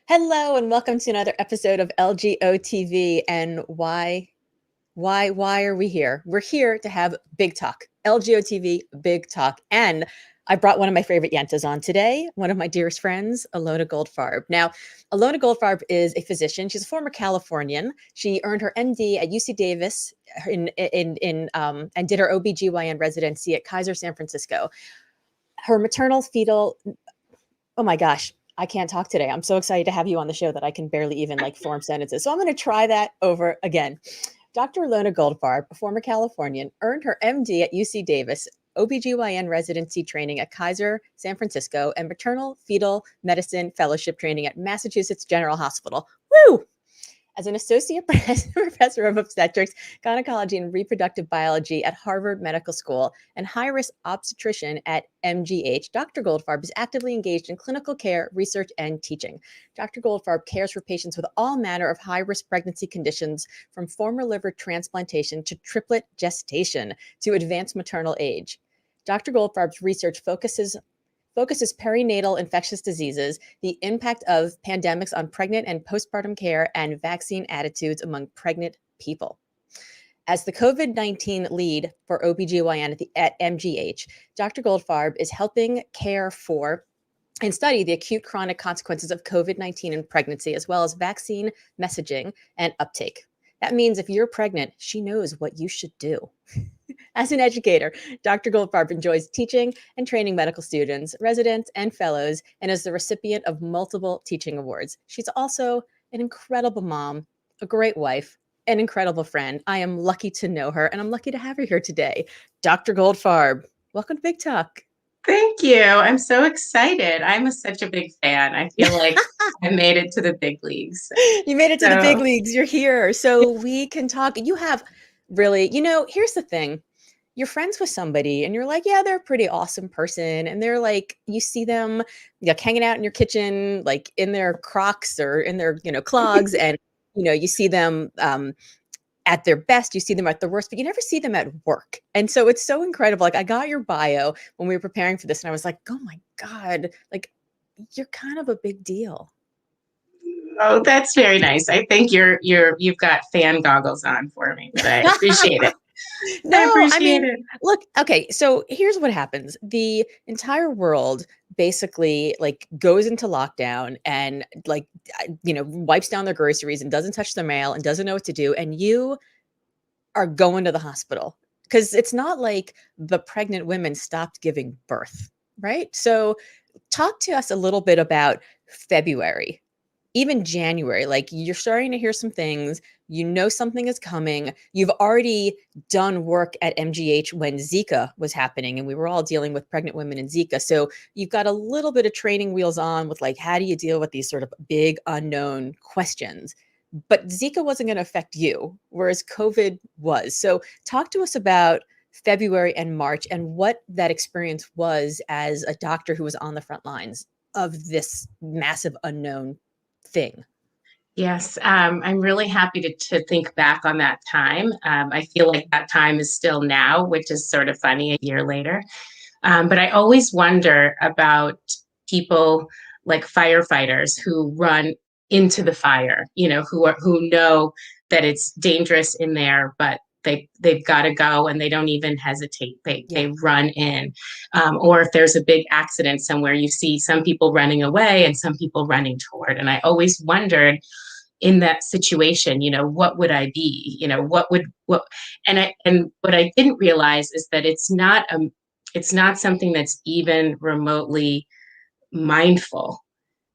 Hello and welcome to another episode of LGOtv. And why are we here? We're here to have big talk. LGOtv, big talk. And I brought one of my favorite yentas on today, one of my dearest friends, Ilona Goldfarb. Now, Ilona Goldfarb is a physician. She's a former Californian. She earned her MD at UC Davis and did her OBGYN residency at Kaiser San Francisco. Her maternal fetal, oh my gosh, I can't talk today. I'm so excited to have you on the show that I can barely even form sentences. So I'm going to try that over again. Dr. Ilona Goldfarb, a former Californian, earned her MD at UC Davis, OBGYN residency training at Kaiser San Francisco, and maternal fetal medicine fellowship training at Massachusetts General Hospital. Woo! As an associate professor of obstetrics, gynecology, and reproductive biology at Harvard Medical School and high-risk obstetrician at MGH, Dr. Goldfarb is actively engaged in clinical care, research, and teaching. Dr. Goldfarb cares for patients with all manner of high-risk pregnancy conditions, from former liver transplantation to triplet gestation to advanced maternal age. Dr. Goldfarb's research focuses perinatal infectious diseases, the impact of pandemics on pregnant and postpartum care, and vaccine attitudes among pregnant people. As the COVID-19 lead for OBGYN at MGH, Dr. Goldfarb is helping care for and study the acute chronic consequences of COVID-19 in pregnancy, as well as vaccine messaging and uptake. That means if you're pregnant, she knows what you should do. As an educator, Dr. Goldfarb enjoys teaching and training medical students, residents, and fellows, and is the recipient of multiple teaching awards. She's also an incredible mom, a great wife, an incredible friend. I am lucky to know her, and I'm lucky to have her here today. Dr. Goldfarb, welcome to Big Talk. Thank you. I'm so excited. I'm such a big fan. I feel like I made it to the big leagues. You made it to the big leagues. You're here. So we can talk. You have really, here's the thing. You're friends with somebody and you're like, yeah, they're a pretty awesome person. And they're like, you see them hanging out in your kitchen, like in their Crocs or in their, clogs. And, you see them at their best, you see them at their worst, but you never see them at work. And so it's so incredible. Like, I got your bio when we were preparing for this and I was like, oh my God, like you're kind of a big deal. Oh, that's very nice. I think you've got fan goggles on for me, but I appreciate it. Look, okay, so here's what happens. The entire world basically goes into lockdown and wipes down their groceries and doesn't touch their mail and doesn't know what to do. And you are going to the hospital because it's not like the pregnant women stopped giving birth, right? So talk to us a little bit about February. Even January, you're starting to hear some things, something is coming. You've already done work at MGH when Zika was happening and we were all dealing with pregnant women in Zika. So you've got a little bit of training wheels on with how do you deal with these sort of big unknown questions? But Zika wasn't going to affect you, whereas COVID was. So talk to us about February and March and what that experience was as a doctor who was on the front lines of this massive unknown thing. Yes, I'm really happy to think back on that time. I feel like that time is still now, which is sort of funny a year later. But I always wonder about people like firefighters who run into the fire, who know that it's dangerous in there, but they've got to go and they don't even hesitate. They run in. Or if there's a big accident somewhere, you see some people running away and some people running toward. And I always wondered in that situation, what would I be? And what I didn't realize is that it's not something that's even remotely mindful.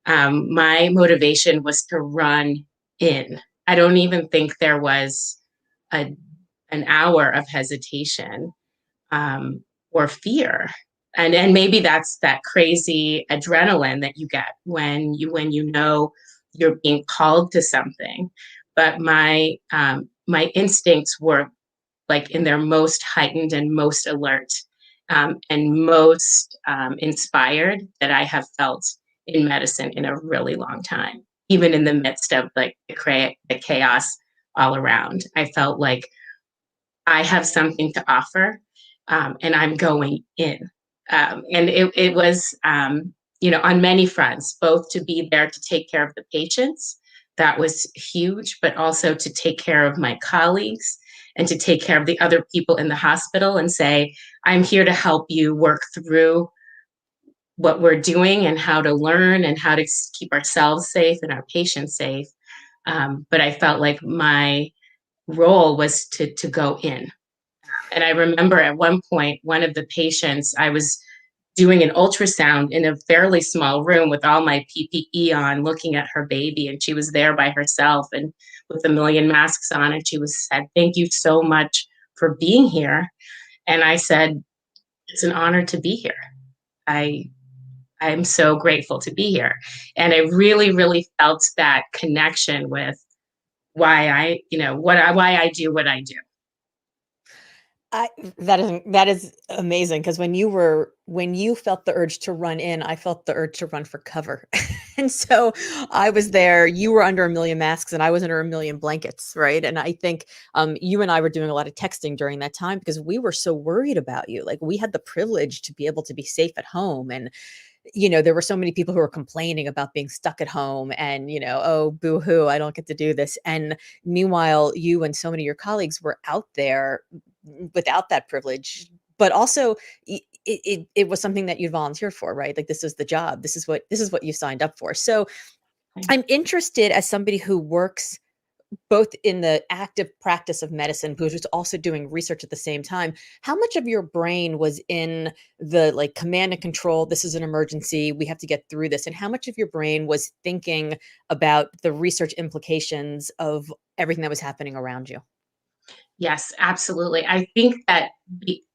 My motivation was to run in. I don't even think there was an hour of hesitation or fear. And maybe that's that crazy adrenaline that you get when you know you're being called to something. But my instincts were in their most heightened and most alert and most inspired that I have felt in medicine in a really long time. Even in the midst of the chaos all around, I felt like I have something to offer, and I'm going in. And it was, on many fronts, both to be there to take care of the patients. That was huge, but also to take care of my colleagues and to take care of the other people in the hospital and say, I'm here to help you work through what we're doing and how to learn and how to keep ourselves safe and our patients safe. But I felt like my role was to go in. And I remember at one point, one of the patients, I was doing an ultrasound in a fairly small room with all my PPE on, looking at her baby, and she was there by herself and with a million masks on, and she was said, "Thank you so much for being here." And I said, "It's an honor to be here. I'm so grateful to be here." And I really, really felt that connection with why why I do what I do. That is amazing, because when you felt the urge to run in, I felt the urge to run for cover. And so I was there, you were under a million masks and I was under a million blankets, right? And I think you and I were doing a lot of texting during that time because we were so worried about you. Like, we had the privilege to be able to be safe at home, and there were so many people who were complaining about being stuck at home and, oh, boo hoo, I don't get to do this. And meanwhile, you and so many of your colleagues were out there without that privilege, but also it was something that you volunteered for, right? Like, this is the job. This is what you signed up for. So I'm interested, as somebody who works both in the active practice of medicine, but was also doing research at the same time, how much of your brain was in the like command and control, this is an emergency, we have to get through this, and how much of your brain was thinking about the research implications of everything that was happening around you? Yes, absolutely. I think that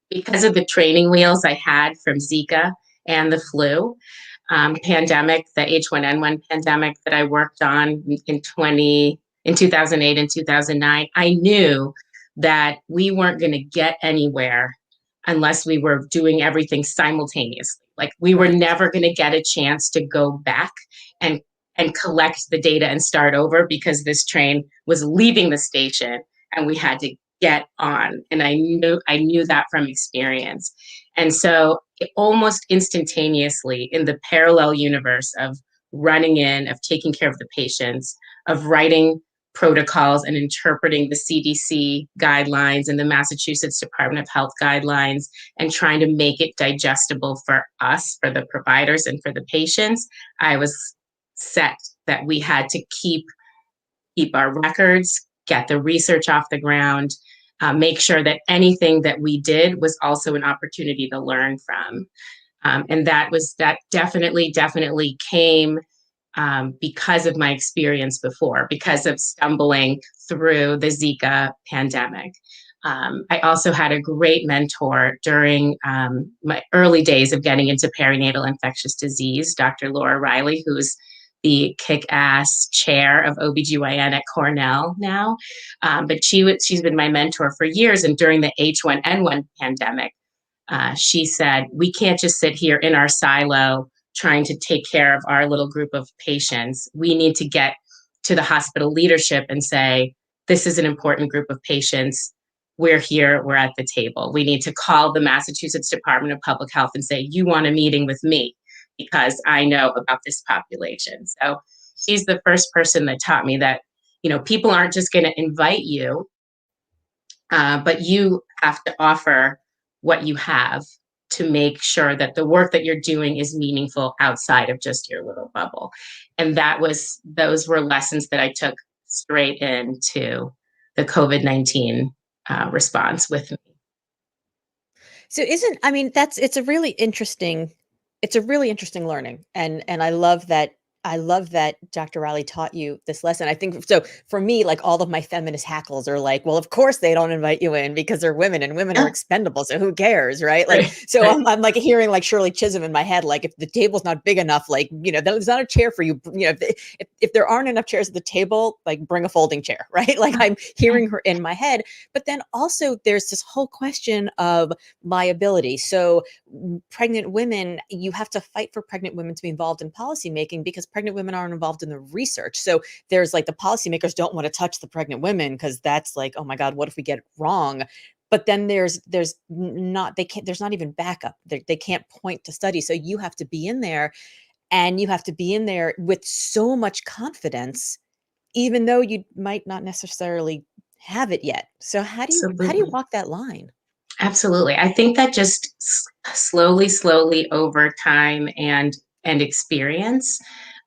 because of the training wheels I had from Zika and the flu pandemic, the H1N1 pandemic that I worked on in 2008 and 2009, I knew that we weren't going to get anywhere unless we were doing everything simultaneously. Like, we were Right. never going to get a chance to go back and collect the data and start over, because this train was leaving the station and we had to get on. And I knew that from experience. And so almost instantaneously, in the parallel universe of running in, of taking care of the patients, of writing protocols and interpreting the CDC guidelines and the Massachusetts Department of Health guidelines, and trying to make it digestible for us, for the providers and for the patients, I was set that we had to keep our records, get the research off the ground, make sure that anything that we did was also an opportunity to learn from. And that definitely came because of my experience before, because of stumbling through the Zika pandemic. I also had a great mentor during my early days of getting into perinatal infectious disease, Dr. Laura Riley, who's the kick-ass chair of OBGYN at Cornell now. But she's been my mentor for years. And during the H1N1 pandemic, she said, we can't just sit here in our silo trying to take care of our little group of patients. We need to get to the hospital leadership and say, this is an important group of patients. We're here, we're at the table. We need to call the Massachusetts Department of Public Health and say, you want a meeting with me because I know about this population. So she's the first person that taught me that, people aren't just going to invite you, but you have to offer what you have to make sure that the work that you're doing is meaningful outside of just your little bubble. And those were lessons that I took straight into the COVID-19 response with me. So it's a really interesting learning. And I love that Dr. Riley taught you this lesson. I think so for me, like, all of my feminist hackles are like, well, of course they don't invite you in because they're women and women are Yeah. expendable. So who cares? Right. Like, Right. so Right. I'm like hearing like Shirley Chisholm in my head, like, if the table's not big enough, like, there's not a chair for you. If there aren't enough chairs at the table, like, bring a folding chair. Right. Like, I'm hearing her in my head. But then also there's this whole question of liability. So pregnant women, you have to fight for pregnant women to be involved in policymaking because pregnant women aren't involved in the research. So there's like the policymakers don't want to touch the pregnant women because that's like, oh my God, what if we get it wrong? But then there's not even backup. They can't point to studies. So you have to be in there. And you have to be in there with so much confidence, even though you might not necessarily have it yet. So how do you Absolutely. walk that line? Absolutely. I think that just slowly over time and experience.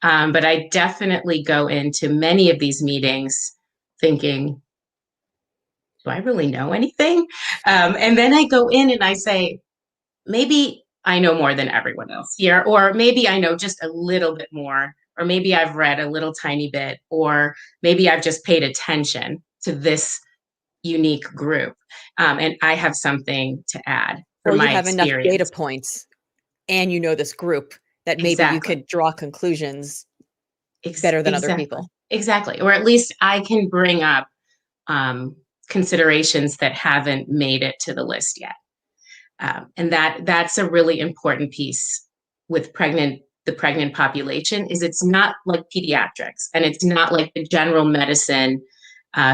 But I definitely go into many of these meetings thinking, do I really know anything? And then I go in and I say, maybe I know more than everyone else here, or maybe I know just a little bit more, or maybe I've read a little tiny bit, or maybe I've just paid attention to this unique group. And I have something to add Or from you my have enough data experience. points and you know this group that maybe you Exactly. could draw conclusions better than other Exactly. people. Exactly. Or at least I can bring up um, considerations that haven't made it to the list yet. And that's a really important piece with the pregnant population is it's not like pediatrics and it's not like the general medicine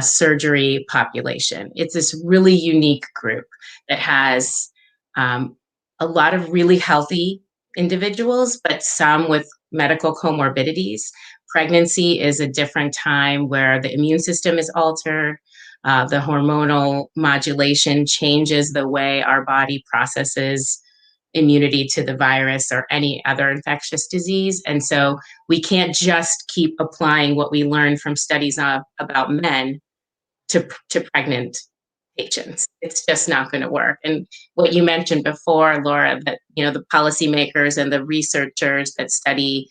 surgery population. It's this really unique group that has um, a lot of really healthy individuals, but some with medical comorbidities. Pregnancy is a different time where the immune system is altered. The hormonal modulation changes the way our body processes immunity to the virus or any other infectious disease. And so we can't just keep applying what we learned from studies about men to pregnant patients. It's just not going to work. And what you mentioned before, Laura, that the policymakers and the researchers that study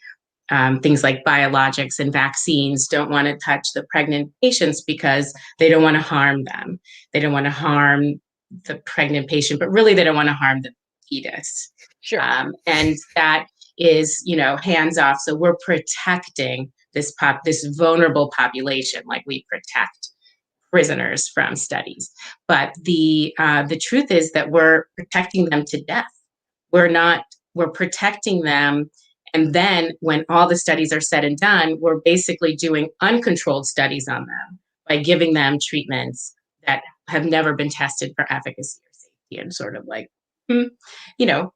things like biologics and vaccines don't want to touch the pregnant patients because they don't want to harm them. They don't want to harm the pregnant patient, but really they don't want to harm the fetus. Sure. And that is, hands off. So we're protecting this vulnerable population, like we protect prisoners from studies. But the truth is that we're protecting them to death. We're not. We're protecting them, and then when all the studies are said and done, we're basically doing uncontrolled studies on them by giving them treatments that have never been tested for efficacy or safety, and sort of like, you know,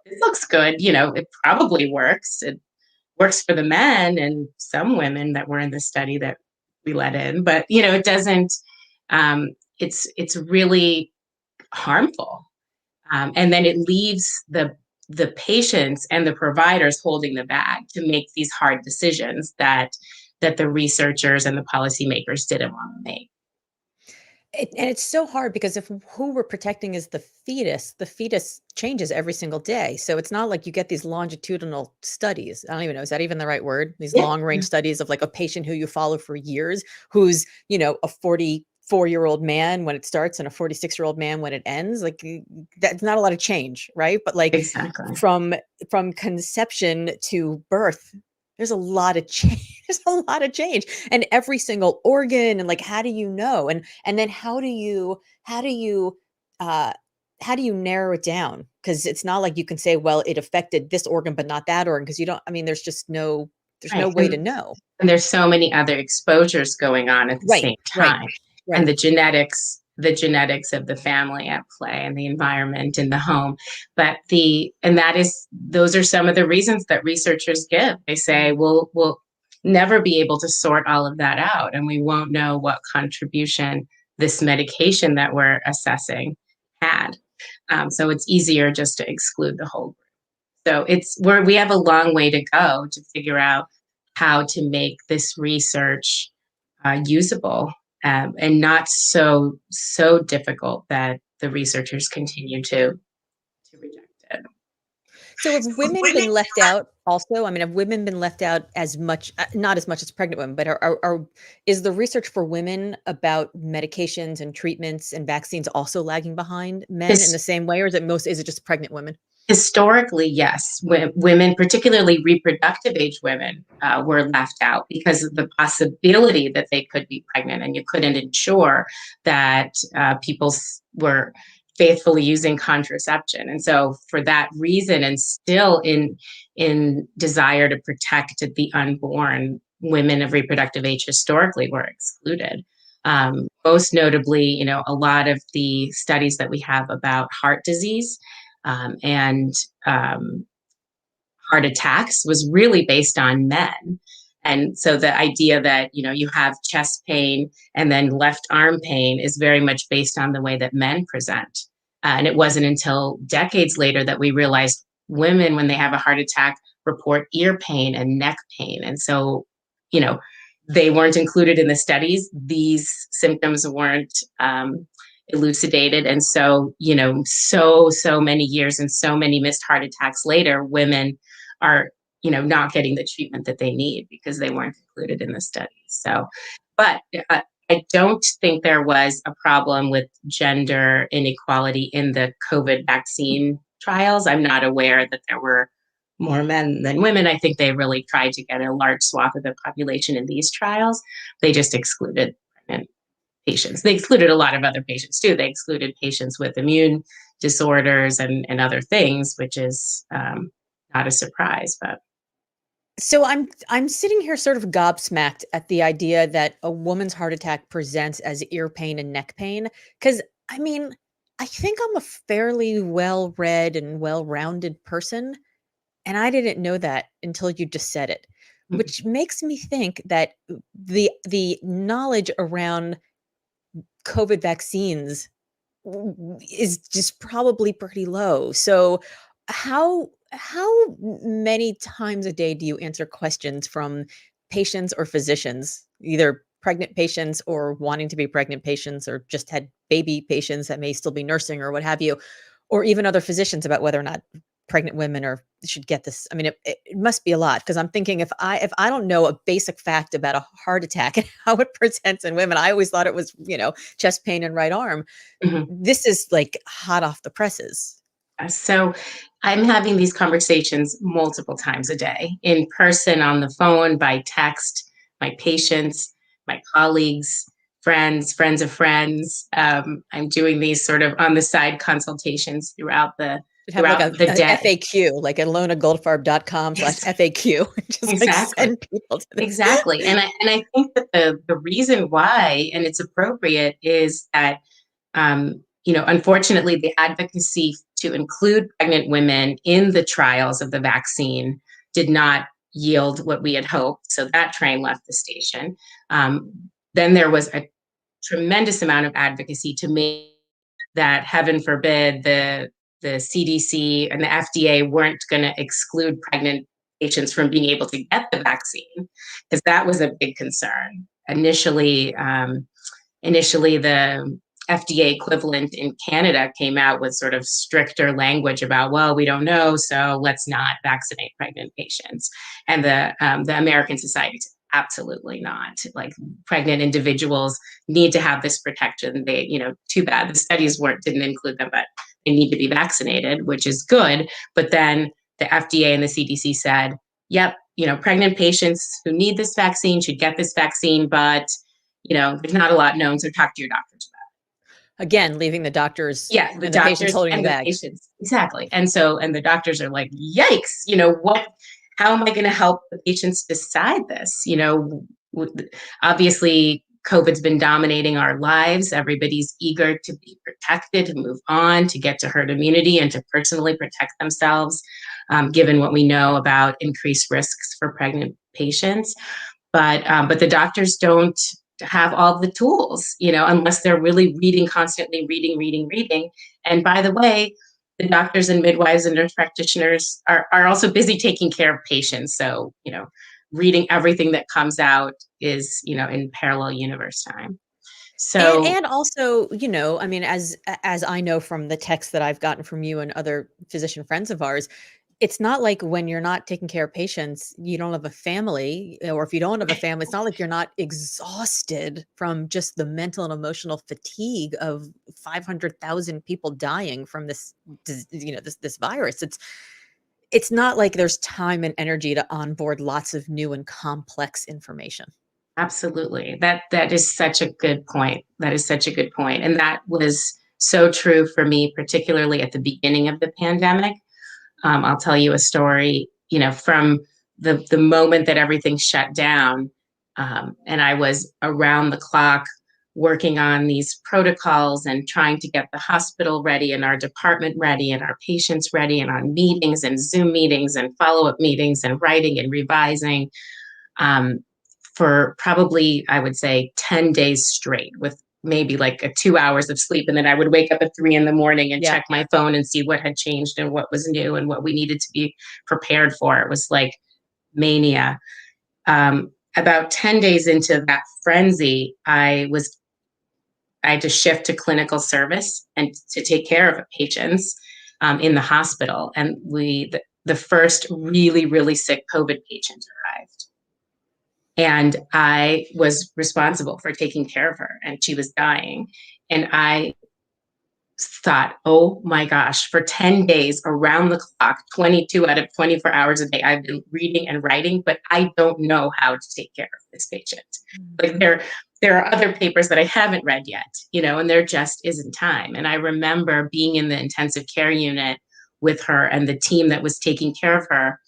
it looks good. It probably works. It works for the men and some women that were in the study that we let in, but it doesn't. It's really harmful, and then it leaves the patients and the providers holding the bag to make these hard decisions that the researchers and the policymakers didn't want to make. And it's so hard because if who we're protecting is the fetus changes every single day. So it's not like you get these longitudinal studies. I don't even know, is that even the right word? These Yeah, long range studies of like a patient who you follow for years, who's, a 44-year-old man when it starts and a 46-year-old man when it ends. Like that's not a lot of change, right? But like exactly. from conception to birth, there's a lot of change. There's a lot of change, and every single organ, and like, how do you know? And then uh, how do you narrow it down? Because it's not like you can say, well, it affected this organ, but not that organ, because you don't. I mean, there's no Right. way to know. And there's so many other exposures going on at the Right, same right, time. And right. the genetics of the family at play and the environment in the home. Those are some of the reasons that researchers give. They say, we'll never be able to sort all of that out, and we won't know what contribution this medication that we're assessing had. So it's easier just to exclude the whole group. So we have a long way to go to figure out how to make this research usable, and not so difficult that the researchers continue to reject it. So have women been left out also? I mean, have women been left out as much, not as much as pregnant women, but is the research for women about medications and treatments and vaccines also lagging behind men in the His, same way, or is it just pregnant women? Historically, yes, women, particularly reproductive age women, were left out because of the possibility that they could be pregnant, and you couldn't ensure that people were faithfully using contraception. And so, for that reason, and still in desire to protect the unborn, women of reproductive age historically were excluded. Most notably, a lot of the studies that we have about heart disease and heart attacks was really based on men. And so the idea that, you have chest pain and then left arm pain is very much based on the way that men present. And it wasn't until decades later that we realized women, when they have a heart attack, report ear pain and neck pain. And so, they weren't included in the studies. These symptoms weren't elucidated. And so, so many years and so many missed heart attacks later, women are, not getting the treatment that they need because they weren't included in the studies. So, but I don't think there was a problem with gender inequality in the COVID vaccine trials. I'm not aware that there were more men than women. I think they really tried to get a large swath of the population in these trials. They just excluded pregnant patients. They excluded a lot of other patients too. They excluded patients with immune disorders and other things, which is not a surprise. But so I'm sitting here sort of gobsmacked at the idea that a woman's heart attack presents as ear pain and neck pain. Because I mean, I think I'm a fairly well-read and well-rounded person, and I didn't know that until you just said it, which makes me think that the knowledge around COVID vaccines is just probably pretty low. So how many times a day do you answer questions from patients or physicians, either pregnant patients or wanting to be pregnant patients, or just had baby patients that may still be nursing or what have you, or even other physicians about whether or not pregnant women should get this? I mean, it must be a lot, because I'm thinking if I don't know a basic fact about a heart attack and how it presents in women, I always thought it was, chest pain and right arm. Mhm. This is like hot off the presses. So I'm having these conversations multiple times a day, in person, on the phone, by text, my patients, my colleagues, friends of friends. I'm doing these sort of on the side consultations throughout the Should have like a day. FAQ, like ilonagoldfarb.com/FAQ, just like Exactly. send people to this. Exactly. And I think that the reason why, and it's appropriate, is that unfortunately, the advocacy to include pregnant women in the trials of the vaccine did not yield what we had hoped. So that train left the station. Then there was a tremendous amount of advocacy to make that, heaven forbid, the CDC and the FDA weren't going to exclude pregnant patients from being able to get the vaccine, because that was a big concern. Initially, the FDA equivalent in Canada came out with sort of stricter language about, well, we don't know, so let's not vaccinate pregnant patients. And the American Society said, absolutely not. Like, pregnant individuals need to have this protection. They, too bad the studies didn't include them, but they need to be vaccinated, which is good. But then the FDA and the CDC said, yep, pregnant patients who need this vaccine should get this vaccine, but there's not a lot known, so talk to your doctors about it. Again, leaving the doctors Yeah, the and the patients doctors holding the and the bag. patients. Exactly. And the doctors are like, yikes, how am I going to help the patients decide this? Obviously, COVID's been dominating our lives. Everybody's eager to be protected, to move on, to get to herd immunity, and to personally protect themselves, given what we know about increased risks for pregnant patients. But the doctors don't have all the tools, unless they're really constantly reading. And by the way, the doctors and midwives and nurse practitioners are also busy taking care of patients. So, reading everything that comes out is, in parallel universe time. So, And also, I mean, as I know from the texts that I've gotten from you and other physician friends of ours, it's not like when you're not taking care of patients, you don't have a family, or if you don't have a family, it's not like you're not exhausted from just the mental and emotional fatigue of 500,000 people dying from this, this virus. It's not like there's time and energy to onboard lots of new and complex information. absolutely. That is such a good point. That is such a good point. And that was so true for me, particularly at the beginning of the pandemic. I'll tell you a story, from the moment that everything shut down, and I was around the clock working on these protocols and trying to get the hospital ready and our department ready and our patients ready and on meetings and Zoom meetings and follow-up meetings and writing and revising for probably, I would say, 10 days straight with maybe like 2 hours of sleep. And then I would wake up at 3 in the morning and check my phone and see what had changed and what was new and what we needed to be prepared for. It was like mania. About 10 days into that frenzy, I had to shift to clinical service and to take care of patients in the hospital. And the first really, really sick COVID patient arrived. And I was responsible for taking care of her, and she was dying. And I thought, oh my gosh, for 10 days around the clock, 22 out of 24 hours a day, I've been reading and writing, but I don't know how to take care of this patient. Like there are other papers that I haven't read yet, and there just isn't time. And I remember being in the intensive care unit with her and the team that was taking care of her,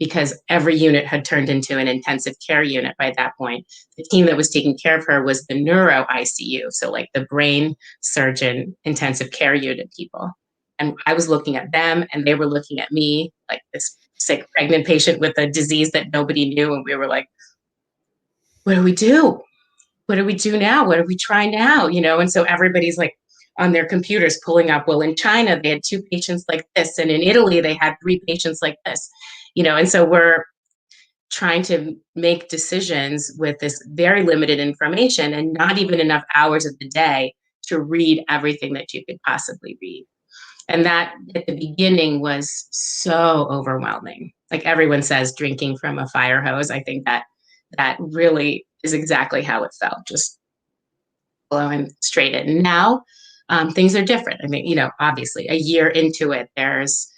because every unit had turned into an intensive care unit by that point. The team that was taking care of her was the neuro ICU, so like the brain surgeon intensive care unit people. And I was looking at them and they were looking at me, like this sick pregnant patient with a disease that nobody knew. And we were like, what do we do? What do we do now? What do we try now? And so everybody's like on their computers pulling up, well, in China, they had 2 patients like this. And in Italy, they had 3 patients like this. And so we're trying to make decisions with this very limited information and not even enough hours of the day to read everything that you could possibly read. And that at the beginning was so overwhelming. Like everyone says, drinking from a fire hose. I think that really is exactly how it felt, just blowing straight in. Now, things are different. I mean, obviously a year into it, there's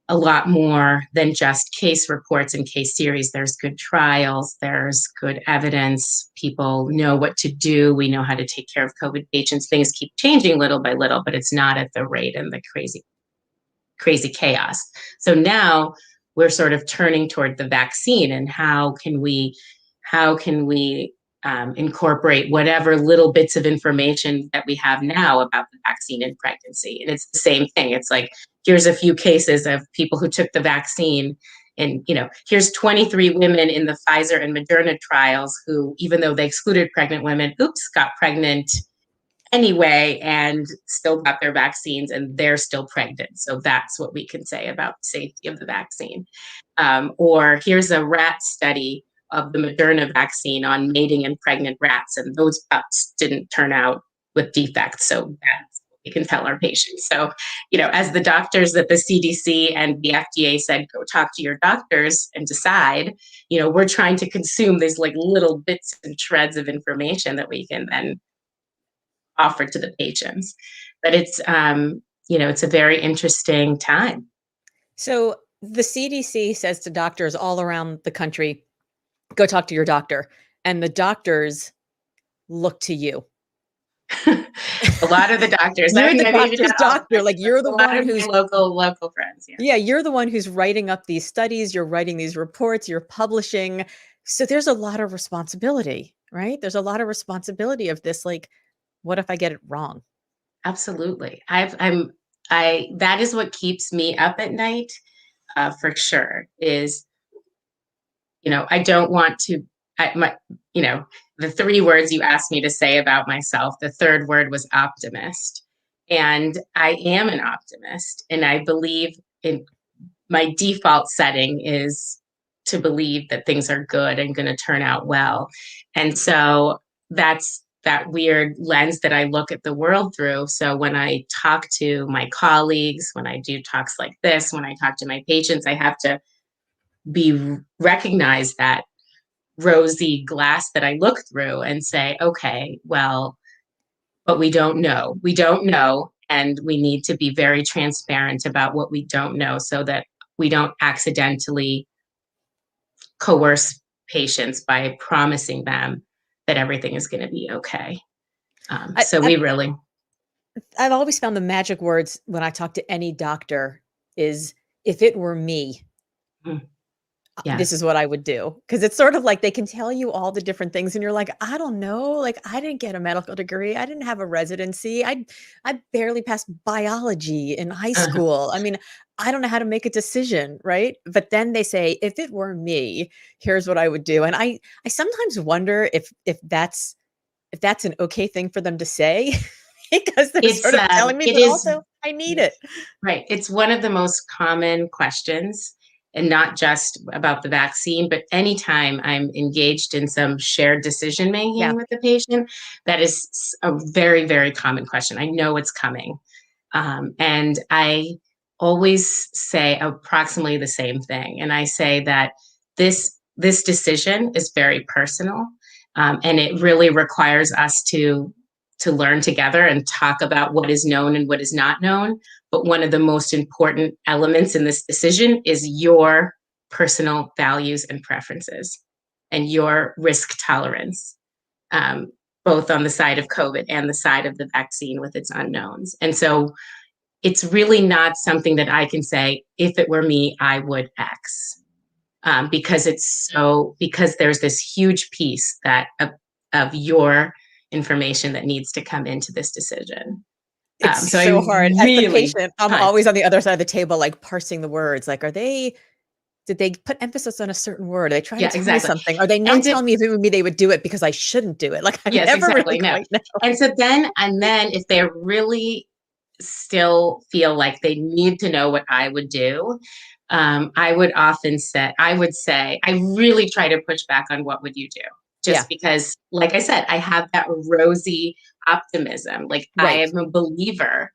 a lot more than just case reports and case series. There's good trials, there's good evidence. People know what to do. We know how to take care of COVID patients. Things keep changing little by little, but it's not at the rate and the crazy chaos. So now we're sort of turning toward the vaccine and how can we incorporate whatever little bits of information that we have now about the vaccine in pregnancy. And it's the same thing. It's like, here's a few cases of people who took the vaccine, and here's 23 women in the Pfizer and Moderna trials who, even though they excluded pregnant women, got pregnant anyway and still got their vaccines, and they're still pregnant. So that's what we can say about the safety of the vaccine. Or here's a rat study of the Moderna vaccine on mating in pregnant rats, and those pups didn't turn out with defects. So that's what we can tell our patients. So, as the doctors that the CDC and the FDA said, go talk to your doctors and decide, we're trying to consume these like little bits and shreds of information that we can then offer to the patients. But it's, it's a very interesting time. So the CDC says to doctors all around the country, go talk to your doctor. And the doctors look to you. A lot of the doctors. You're the doctor's doctor. Like you're the one who's local friends. Yeah, you're the one who's writing up these studies. You're writing these reports. You're publishing. So there's a lot of responsibility, right? There's a lot of responsibility of this. Like, what if I get it wrong? Absolutely. That is what keeps me up at night, for sure. Is I don't want to, the 3 words you asked me to say about myself, the 3rd word was optimist. And I am an optimist. And I believe in my default setting is to believe that things are good and going to turn out well. And so that's that weird lens that I look at the world through. So when I talk to my colleagues, when I do talks like this, when I talk to my patients, I have to recognize that rosy glass that I look through and say, okay, well, but we don't know. We don't know. And we need to be very transparent about what we don't know so that we don't accidentally coerce patients by promising them that everything is going to be okay. I've always found the magic words when I talk to any doctor is, if it were me, Yeah. this is what I would do. Because it's sort of like they can tell you all the different things and you're like, I don't know. Like, I didn't get a medical degree. I didn't have a residency. I barely passed biology in high Uh-huh. school. I mean, I don't know how to make a decision, right? But then they say, if it were me, here's what I would do. And I sometimes wonder if that's an okay thing for them to say because they're It's sort of telling me, it but is also I need it. right. It's one of the most common questions, and not just about the vaccine, but anytime I'm engaged in some shared decision Yeah. making with the patient, that is a very, very common question. I know it's coming. And I always say approximately the same thing. And I say that this decision is very personal, and it really requires us to learn together and talk about what is known and what is not known. But one of the most important elements in this decision is your personal values and preferences and your risk tolerance, um, both on the side of COVID and the side of the vaccine with its unknowns. And so it's really not something that I can say, if it were me, I would X. Because there's this huge piece of your information that needs to come into this decision. It's So I so hard. As the really patient, I'm hunt. always on the other side of the table, like, parsing the words, like, did they put emphasis on a certain word? Are they trying to Yeah, tell me exactly. something? Are they not And telling me if it would be they would do it because I shouldn't do it? Like, I yes, never exactly. really No. quite know. And then if they really still feel like they need to know what I would do, I would often say, I really try to push back on what would you do? Yeah, Just because, like I said, I have that rosy optimism. Like I right. am a believer,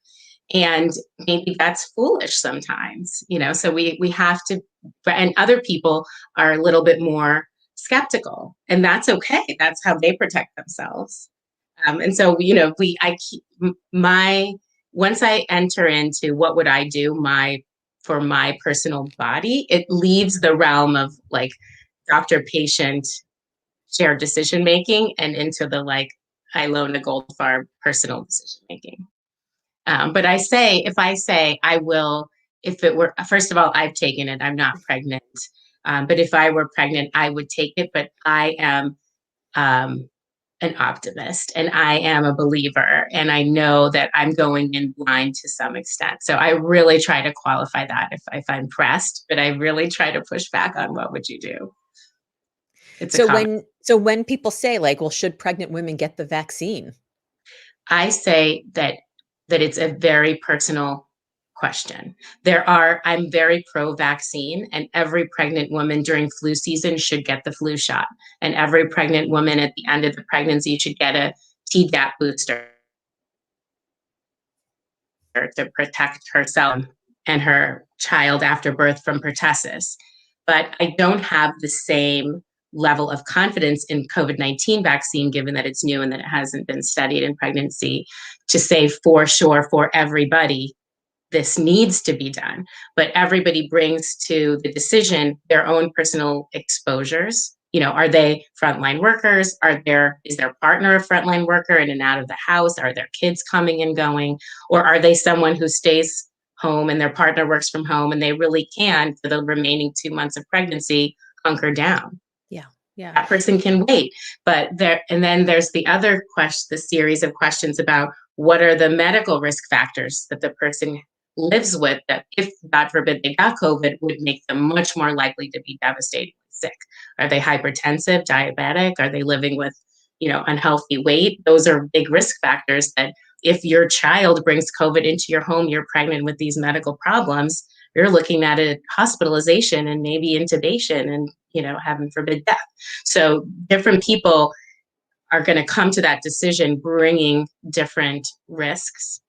and maybe that's foolish sometimes, so we have to, and other people are a little bit more skeptical, and that's okay. That's how they protect themselves. And so, I keep my, once I enter into what would I do for my personal body, it leaves the realm of like doctor patient shared decision making and into the like Ilona Goldfarb personal decision making. But if I say I will, if it were, first of all, I've taken it, I'm not pregnant. But if I were pregnant, I would take it. But I am um, an optimist and I am a believer. And I know that I'm going in blind to some extent. So I really try to qualify that if I'm pressed, but I really try to push back on what would you do? It's a So common. when people say, like, "Well, should pregnant women get the vaccine?" I say that it's a very personal question. I'm very pro-vaccine, and every pregnant woman during flu season should get the flu shot. And every pregnant woman at the end of the pregnancy should get a Tdap booster to protect herself and her child after birth from pertussis. But I don't have the same level of confidence in COVID-19 vaccine, given that it's new and that it hasn't been studied in pregnancy, to say for sure for everybody this needs to be done. But everybody brings to the decision their own personal exposures. Are they frontline workers? Is their partner a frontline worker in and out of the house? Are their kids coming and going? Or are they someone who stays home and their partner works from home and they really can, for the remaining 2 months of pregnancy, hunker down? Yeah, yeah. That person can wait. And then there's the series of questions about what are the medical risk factors that the person lives with, that if God forbid they got COVID, would make them much more likely to be devastatingly sick. Are they hypertensive, diabetic? Are they living with, unhealthy weight? Those are big risk factors that if your child brings COVID into your home, you're pregnant with these medical problems, you're looking at a hospitalization and maybe intubation and, heaven forbid, death. So different people are going to come to that decision bringing different risks.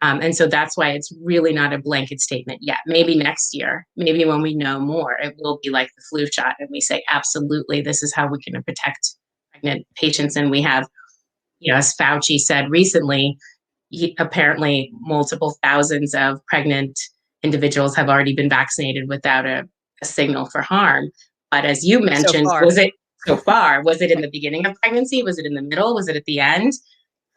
And so that's why it's really not a blanket statement yet. Maybe next year, maybe when we know more, it will be like the flu shot. And we say, absolutely, this is how we can protect pregnant patients. And we have, as Fauci said recently, apparently multiple thousands of pregnant individuals have already been vaccinated without a signal for harm. But as you So mentioned, far. was it so far? Was it in the beginning of pregnancy? Was it in the middle? Was it at the end?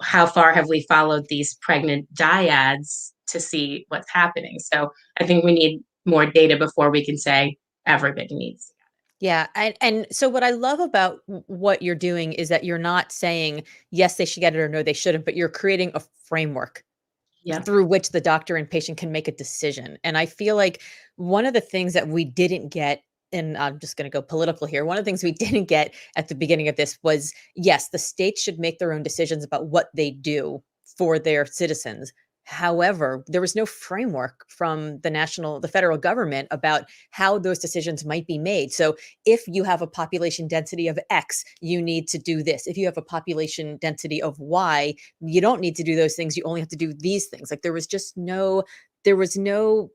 How far have we followed these pregnant dyads to see what's happening? So I think we need more data before we can say everybody needs. Yeah, and so what I love about what you're doing is that you're not saying yes they should get it or no they shouldn't, but you're creating a framework Yep. through which the doctor and patient can make a decision. And I feel like one of the things that we didn't get, and I'm just going to go political here. One of the things we didn't get at the beginning of this was yes, the states should make their own decisions about what they do for their citizens. However, there was no framework from the federal government about how those decisions might be made. So if you have a population density of X, you need to do this. If you have a population density of Y, you don't need to do those things. You only have to do these things. Like there was no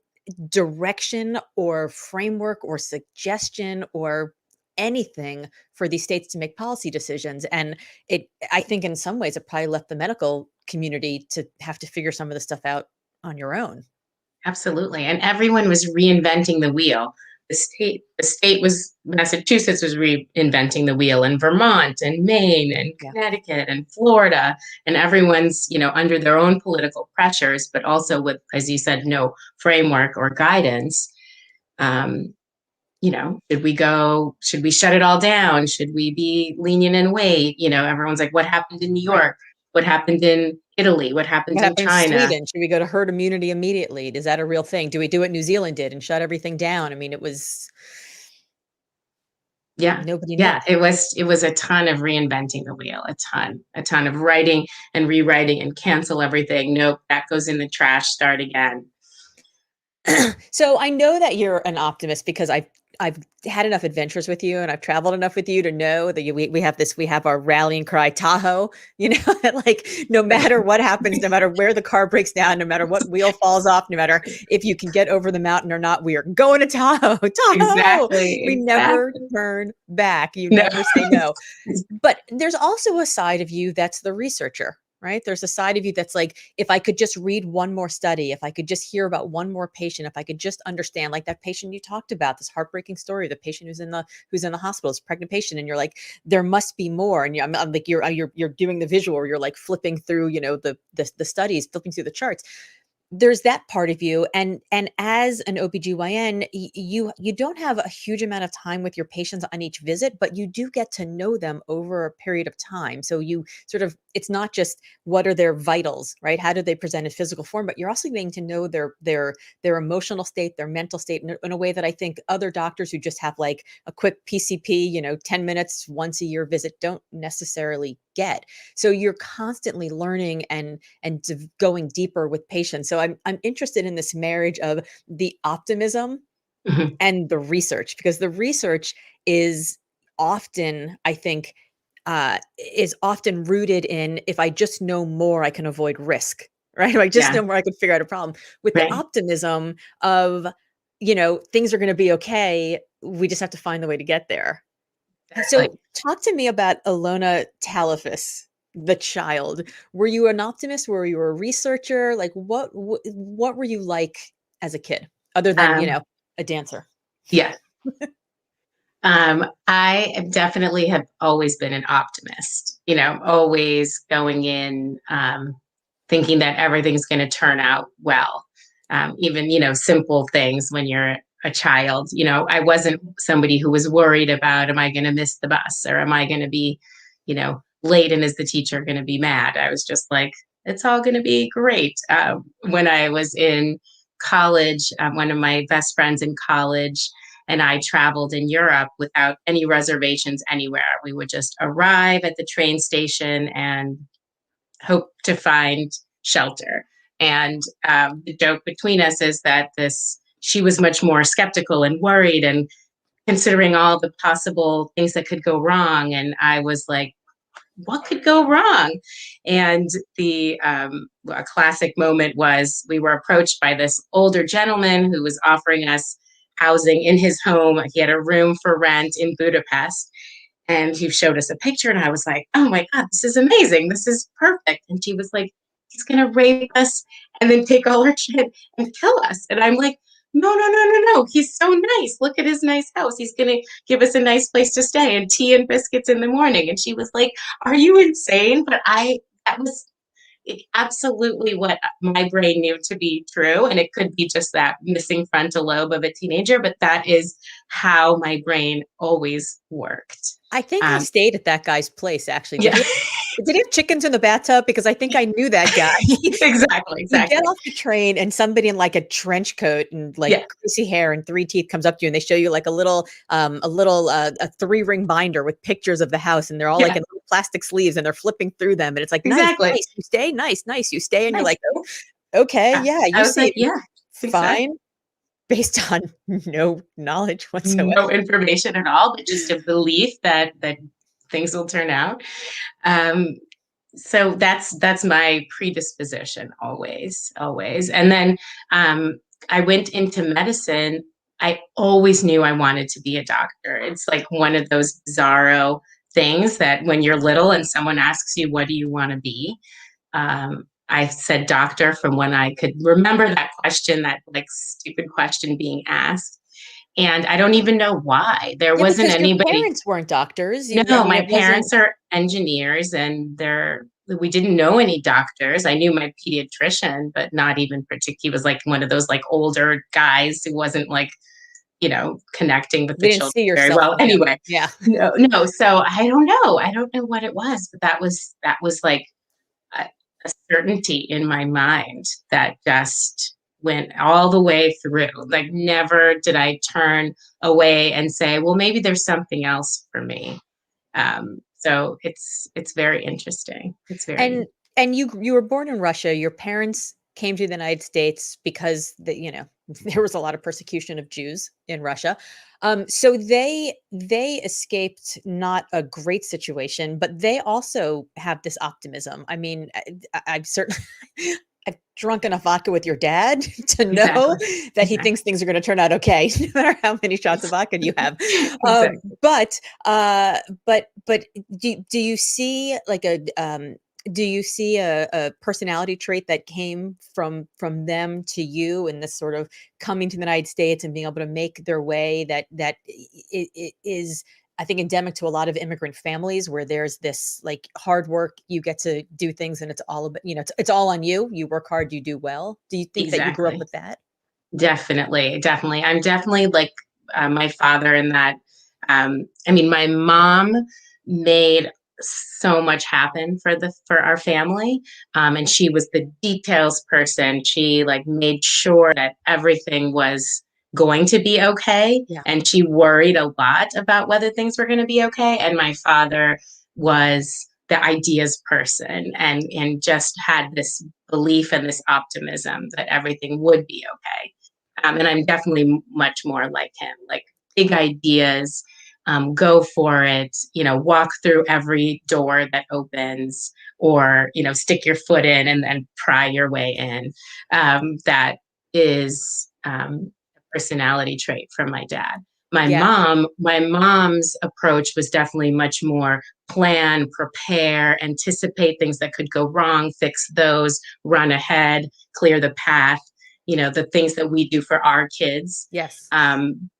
direction or framework or suggestion or anything for these states to make policy decisions. And I think in some ways, it probably left the medical community to have to figure some of the stuff out on your own. Absolutely. And everyone was reinventing the wheel. Massachusetts was reinventing the wheel, and Vermont and Maine and Yeah. Connecticut and Florida, and everyone's, under their own political pressures, but also with, as you said, no framework or guidance. Should we shut it all down? Should we be lenient and wait? Everyone's like, what happened in New York? What happened in Italy? What happened What in happened in China? Sweden? Should we go to herd immunity immediately? Is that a real thing? Do we do what New Zealand did and shut everything down? I mean, it was Yeah. nobody knew. Yeah. It was a ton of reinventing the wheel, a ton of writing and rewriting and cancel everything. Nope, that goes in the trash, start again. So I know that you're an optimist because I've had enough adventures with you and I've traveled enough with you to know that we have our rallying cry Tahoe, that like no matter what happens, no matter where the car breaks down, no matter what wheel falls off, no matter if you can get over the mountain or not, we are going to Tahoe. Tahoe. We never Exactly. turn back. You No. never say no. But there's also a side of you that's the researcher, right? There's a side of you that's like, if I could just read one more study, if I could just hear about one more patient, if I could just understand, like that patient you talked about, this heartbreaking story, the patient who's in the hospital, this pregnant patient, and you're like, there must be more. And I'm like, you're doing the visual, where you're like flipping through, the studies, flipping through the charts. There's that part of you, and as an OBGYN, you don't have a huge amount of time with your patients on each visit, but you do get to know them over a period of time. So you sort of, it's not just what are their vitals, right? How do they present in physical form, but you're also getting to know their emotional state, their mental state in a way that I think other doctors who just have like a quick PCP, 10 minutes once a year visit don't necessarily get. So you're constantly learning and going deeper with patients. So I'm interested in this marriage of the optimism Mhm. and the research, because the research is often, I think, is often rooted in, if I just know more, I can avoid risk, right? If I just Yeah. know more, I can figure out a problem. With the Right. optimism of, things are going to be okay. We just have to find the way to get there. Like, So talk to me about Ilona Talifus, the child. Were you an optimist? Were you a researcher? Like what were you like as a kid, other than, um, a dancer? yeah. I definitely have always been an optimist, always going in, thinking that everything's going to turn out well. Even, simple things when you're a child. I wasn't somebody who was worried about, am I going to miss the bus, or am I going to be, late, and is the teacher going to be mad? I was just like, it's all going to be great. When I was in college, one of my best friends in college and I traveled in Europe without any reservations anywhere. We would just arrive at the train station and hope to find shelter. And the joke between us is that she was much more skeptical and worried and considering all the possible things that could go wrong. And I was like, what could go wrong? And a classic moment was we were approached by this older gentleman who was offering us housing in his home. He had a room for rent in Budapest. And he showed us a picture, and I was like, oh my God, this is amazing. This is perfect. And she was like, he's going to rape us and then take all our shit and kill us. And I'm like, no, no, no, no, no. He's so nice. Look at his nice house. He's going to give us a nice place to stay and tea and biscuits in the morning. And she was like, are you insane? But that was absolutely what my brain knew to be true. And it could be just that missing frontal lobe of a teenager, but that is how my brain always worked. I think I stayed at that guy's place, actually. Yeah. Did he have chickens in the bathtub? Because I think I knew that guy. Exactly. You get off the train and somebody in like a trench coat and like Yeah. greasy hair and 3 teeth comes up to you and they show you like a 3-ring binder with pictures of the house, and they're all like Yeah. in little plastic sleeves and they're flipping through them, and it's like, nice, Exactly. nice, you stay, nice, you stay, and you're Nice. like, oh, okay, Yeah. yeah, I you was like, seem yeah, exactly. fine based on no knowledge whatsoever. No information at all, but just a belief that things will turn out. Um, so that's my predisposition always. And then I went into medicine. I always knew I wanted to be a doctor. It's like one of those bizarro things that when you're little and someone asks you, what do you want to be? I said doctor from when I could remember that question, that like stupid question being asked. And I don't even know why. There Yeah, wasn't because your anybody. parents weren't doctors. I No, mean, my it wasn't. parents are engineers, and we didn't know any doctors. I knew my pediatrician, but not even particular. He was like one of those like older guys who wasn't like, connecting with the You didn't children see very yourself well. in him. Anyway, Yeah. no. So I don't know. I don't know what it was, but that was like a certainty in my mind that just went all the way through. Like never did I turn away and say, well, maybe there's something else for me. So it's very interesting. It's And very. and you were born in Russia. Your parents came to the United States because there was a lot of persecution of Jews in Russia. So they escaped not a great situation, but they also have this optimism. I mean, I've certainly I've drunk enough vodka with your dad to know Exactly. that he Exactly. thinks things are going to turn out okay, no matter how many shots of vodka you have. Um, Exactly. but but do you see like do you see a personality trait that came from them to you, and this sort of coming to the United States and being able to make their way, that is, I think, endemic to a lot of immigrant families, where there's this like hard work, you get to do things and it's all about, it's all on you. You work hard, you do well. Do you think that you grew up Exactly. with that? Definitely. I'm definitely like my father in that. I mean, my mom made so much happen for our family, and she was the details person. She like made sure that everything was going to be okay, Yeah. and she worried a lot about whether things were going to be okay. And my father was the ideas person, and just had this belief and this optimism that everything would be okay. And I'm definitely much more like him, like big ideas, go for it, walk through every door that opens, or, stick your foot in and then pry your way in. That is a personality trait from my dad. Yeah. My mom's approach was definitely much more plan, prepare, anticipate things that could go wrong, fix those, run ahead, clear the path, the things that we do for our kids. Yes.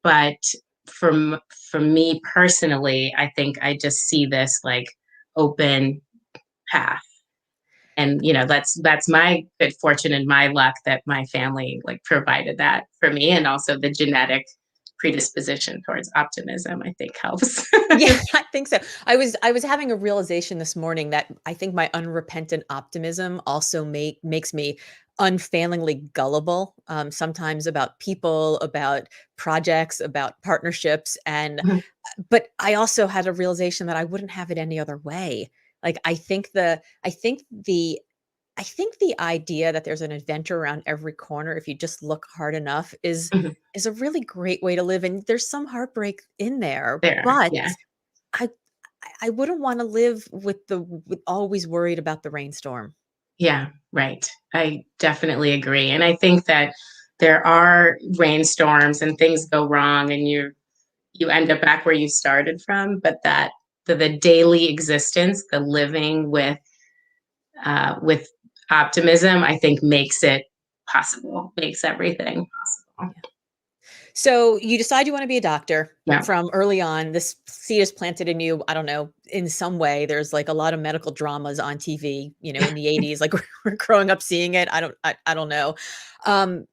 But for me personally, I think I just see this like open path. And that's my good fortune and my luck that my family like provided that for me, and also the genetic predisposition towards optimism, I think helps. Yeah, I think so. I was having a realization this morning that I think my unrepentant optimism also makes me unfailingly gullible, sometimes about people, about projects, about partnerships, and but I also had a realization that I wouldn't have it any other way. Like I think the idea that there's an adventure around every corner if you just look hard enough is a really great way to live, and there's some heartbreak in there, There, but yeah. I I wouldn't wanna live with always worried about the rainstorm. Yeah, right. I definitely agree. And I think that there are rainstorms and things go wrong, and you end up back where you started from, but that the daily existence, the living with optimism, I think makes it possible, makes everything possible. Yeah. So you decide you want to be a doctor Yeah, from early on. This seed is planted in you. I don't know, in some way. There's like a lot of medical dramas on TV, in the 80s. Like we're growing up seeing it. I don't know. Um,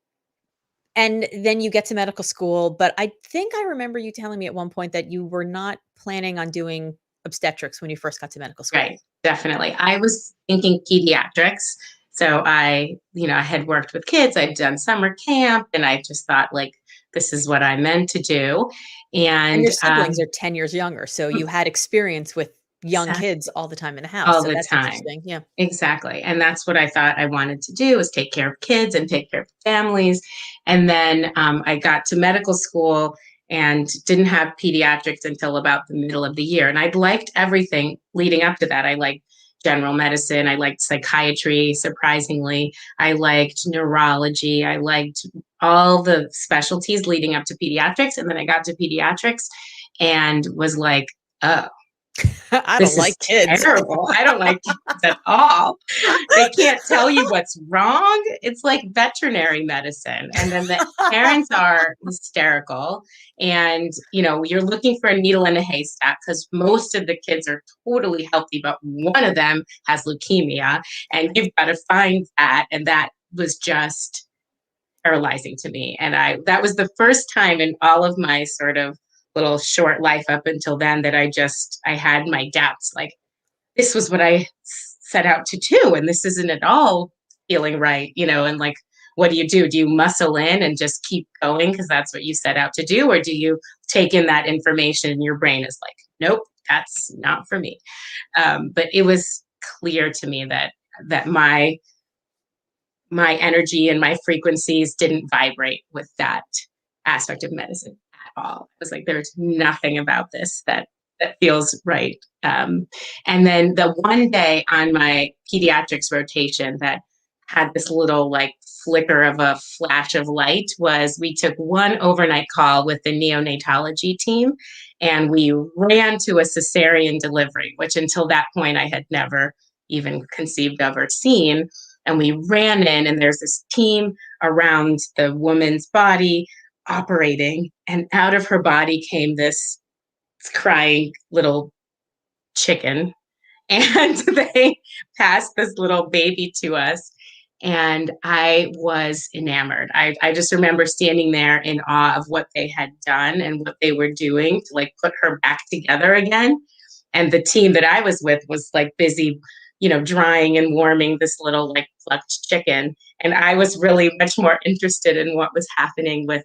and then you get to medical school. But I think I remember you telling me at one point that you were not planning on doing obstetrics when you first got to medical school. right. Definitely. I was thinking pediatrics. So I had worked with kids, I'd done summer camp, and I just thought like, this is what I meant to do. And your And siblings are 10 years younger. So you had experience with young kids all the time in the house. all So the that's time. interesting. Yeah. Exactly. And that's what I thought I wanted to do, was take care of kids and take care of families. And then I got to medical school and didn't have pediatrics until about the middle of the year. And I'd liked everything leading up to that. I liked general medicine. I liked psychiatry, surprisingly. I liked neurology. I liked all the specialties leading up to pediatrics. And then I got to pediatrics and was like, oh, I don't this is like kids. terrible. I don't like kids at all. They can't tell you what's wrong. It's like veterinary medicine. And then the parents are hysterical. And, you're looking for a needle in a haystack because most of the kids are totally healthy, but one of them has leukemia. And you've got to find that. And that was just paralyzing to me. And that was the first time in all of my sort of little short life up until then that I had my doubts. Like, this was what I set out to do, and this isn't at all feeling right, and like, what do you do? Do you muscle in and just keep going because that's what you set out to do? Or do you take in that information and your brain is like, nope, that's not for me. But it was clear to me that my energy and my frequencies didn't vibrate with that aspect of medicine at all. I was like, there's nothing about this that feels right. And then the one day on my pediatrics rotation that had this little like flicker of a flash of light was we took one overnight call with the neonatology team, and we ran to a cesarean delivery, which until that point I had never even conceived of or seen. And we ran in, and there's this team around the woman's body operating, and out of her body came this crying little chicken. And they passed this little baby to us. And I was enamored. I just remember standing there in awe of what they had done and what they were doing to like put her back together again. And the team that I was with was like busy, drying and warming this little like plucked chicken. And I was really much more interested in what was happening with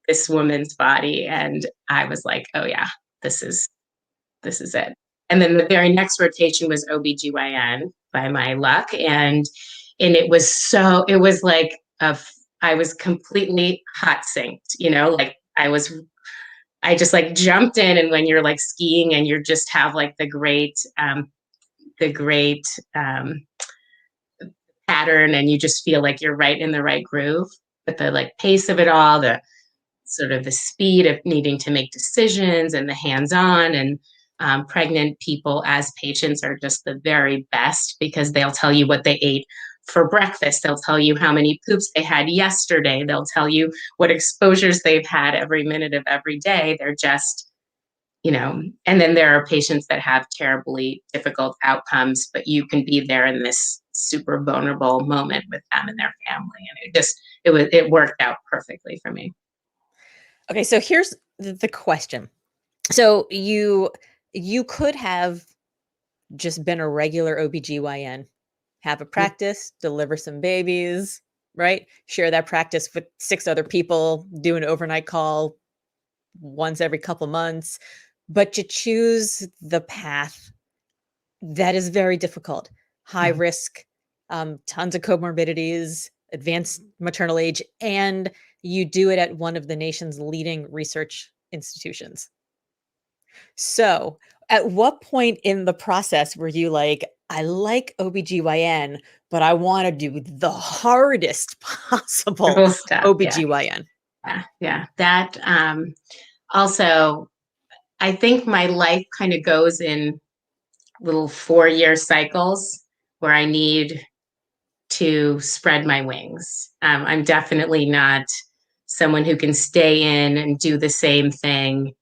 this woman's body. And I was like, oh yeah, this is it. And then the very next rotation was OBGYN by my luck. And it was like I was completely hot synced, like I just like jumped in. And when you're like skiing and you just have like the great pattern, and you just feel like you're right in the right groove, but the like pace of it all, the sort of the speed of needing to make decisions, and the hands-on, and pregnant people as patients are just the very best because they'll tell you what they ate for breakfast. They'll tell you how many poops they had yesterday. They'll tell you what exposures they've had every minute of every day. They're just, and then there are patients that have terribly difficult outcomes, but you can be there in this super vulnerable moment with them and their family. And it worked out perfectly for me. Okay, so here's the question. So you could have just been a regular OBGYN, have a practice, deliver some babies, right? Share that practice with 6 other people, do an overnight call once every couple months, but you choose the path that is very difficult, high risk, tons of comorbidities, advanced maternal age, and you do it at one of the nation's leading research institutions. So, at what point in the process were you like, I like OBGYN, but I want to do the hardest possible Triple step. Yeah. OBGYN? Yeah. That also, I think my life kind of goes in little 4-year cycles where I need to spread my wings. I'm definitely not someone who can stay in and do the same thing,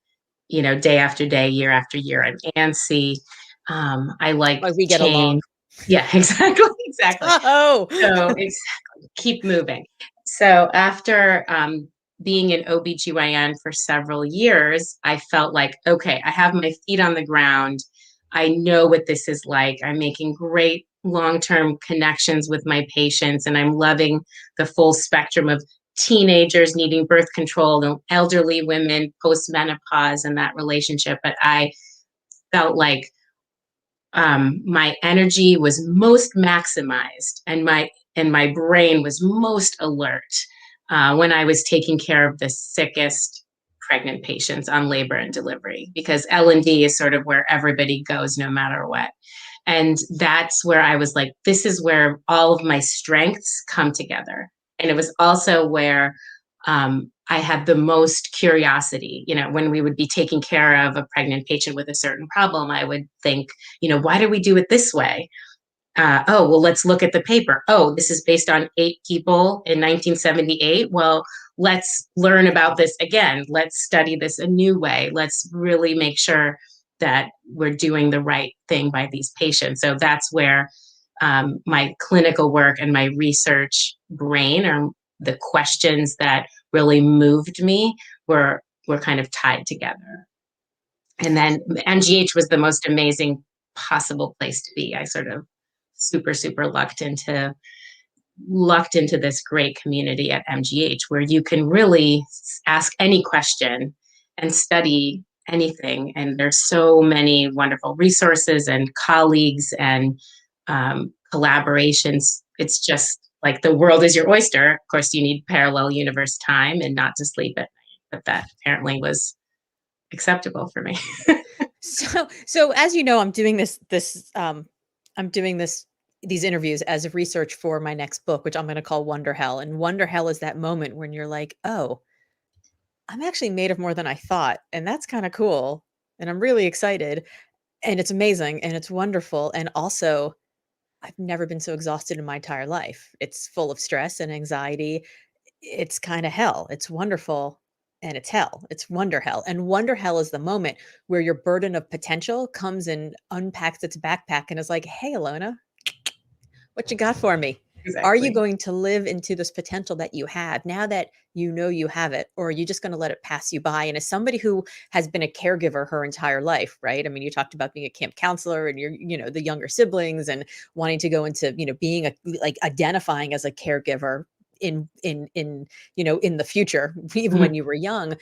day after day, year after year. I'm antsy. I like Why we get along. change. Yeah, exactly, exactly. Oh, So exactly, keep moving. So after being an OBGYN for several years, I felt like, okay, I have my feet on the ground. I know what this is like. I'm making great long-term connections with my patients, and I'm loving the full spectrum of teenagers needing birth control and elderly women post-menopause and that relationship. But I felt like my energy was most maximized, and my brain was most alert when I was taking care of the sickest pregnant patients on labor and delivery, because L&D is sort of where everybody goes no matter what. And that's where I was like, this is where all of my strengths come together. And it was also where I had the most curiosity. When we would be taking care of a pregnant patient with a certain problem, I would think, why do we do it this way? Oh, well, let's look at the paper. Oh, this is based on 8 people in 1978. Well, let's learn about this again. Let's study this a new way. Let's really make sure that we're doing the right thing by these patients. So that's where my clinical work and my research brain, or the questions that really moved me, were kind of tied together. And then MGH was the most amazing possible place to be. I sort of super lucked into this great community at MGH, where you can really ask any question and study anything. And there's so many wonderful resources and colleagues and collaborations. It's just like the world is your oyster. Of course, you need parallel universe time and not to sleep at night, but that apparently was acceptable for me. so as you know, I'm doing these interviews as research for my next book, which I'm going to call Wonder Hell. And Wonder Hell is that moment when you're like, oh, I'm actually made of more than I thought. And that's kind of cool. And I'm really excited. And it's amazing. And it's wonderful. And also, I've never been so exhausted in my entire life. It's full of stress and anxiety. It's kind of hell. It's wonderful. And it's hell. It's wonder hell. And wonder hell is the moment where your burden of potential comes and unpacks its backpack and is like, hey, Ilona, what you got for me? Are you Exactly. going to live into this potential that you have now that you know you have it, or are you just going to let it pass you by? And as somebody who has been a caregiver her entire life, right? I mean, you talked about being a camp counselor and the younger siblings and wanting to go into, being like identifying as a caregiver in the future, even when Mhm. you were young.